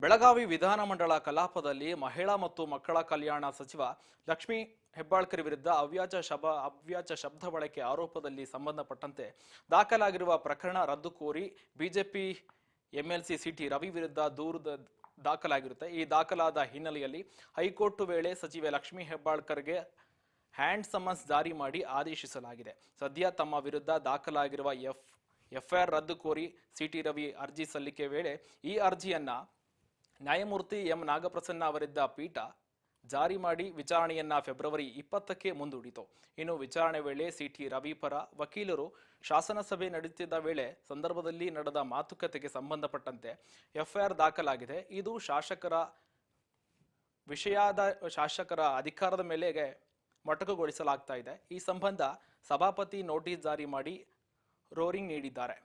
ಬೆಳಗಾವಿ ವಿಧಾನಮಂಡಲ ಕಲಾಪದಲ್ಲಿ ಮಹಿಳಾ ಮತ್ತು ಮಕ್ಕಳ ಕಲ್ಯಾಣ ಸಚಿವ ಲಕ್ಷ್ಮೀ ಹೆಬ್ಬಾಳ್ಕರ್ ವಿರುದ್ಧ ಅವ್ಯಾಚ ಶಬ್ದ ಬಳಕೆ ಆರೋಪದಲ್ಲಿ ಸಂಬಂಧಪಟ್ಟಂತೆ ದಾಖಲಾಗಿರುವ ಪ್ರಕರಣ ರದ್ದು ಕೋರಿ ಬಿಜೆಪಿ ಎಂಎಲ್ಸಿ ಸಿಟಿ ರವಿ ವಿರುದ್ಧ ದೂರು ದಾಖಲಾಗಿರುತ್ತೆ. ಈ ದಾಖಲಾದ ಹಿನ್ನೆಲೆಯಲ್ಲಿ ಹೈಕೋರ್ಟ್ ವೇಳೆ ಸಚಿವೆ ಲಕ್ಷ್ಮೀ ಹೆಬ್ಬಾಳ್ಕರ್ಗೆ ಹ್ಯಾಂಡ್ ಸಮನ್ಸ್ ಜಾರಿ ಮಾಡಿ ಆದೇಶಿಸಲಾಗಿದೆ. ಸದ್ಯ ತಮ್ಮ ವಿರುದ್ಧ ದಾಖಲಾಗಿರುವ ಎಫ್ಐಆರ್ ರದ್ದು ಕೋರಿ ಸಿಟಿ ರವಿ ಅರ್ಜಿ ಸಲ್ಲಿಕೆ ವೇಳೆ ಈ ಅರ್ಜಿಯನ್ನ ನ್ಯಾಯಮೂರ್ತಿ ಎಂ ನಾಗಪ್ರಸನ್ನ ಅವರಿದ್ದ ಪೀಠ ಜಾರಿ ಮಾಡಿ ವಿಚಾರಣೆಯನ್ನ ಫೆಬ್ರವರಿ 20ಕ್ಕೆ ಮುಂದೂಡಿತು. ಇನ್ನು ವಿಚಾರಣೆ ವೇಳೆ ಸಿಟಿ ರವಿ ಪರ ವಕೀಲರು ಶಾಸನಸಭೆ ನಡೆಯುತ್ತಿದ್ದ ವೇಳೆ ಸಂದರ್ಭದಲ್ಲಿ ನಡೆದ ಮಾತುಕತೆಗೆ ಸಂಬಂಧಪಟ್ಟಂತೆ ಎಫ್ಐಆರ್ ದಾಖಲಾಗಿದೆ. ಇದು ಶಾಸಕರ ಅಧಿಕಾರದ ಮೇಲೆ ಮೊಟಕುಗೊಳಿಸಲಾಗ್ತಾ ಇದೆ. ಈ ಸಂಬಂಧ ಸಭಾಪತಿ ನೋಟಿಸ್ ಜಾರಿ ಮಾಡಿ ರೋರಿಂಗ್ ನೀಡಿದ್ದಾರೆ.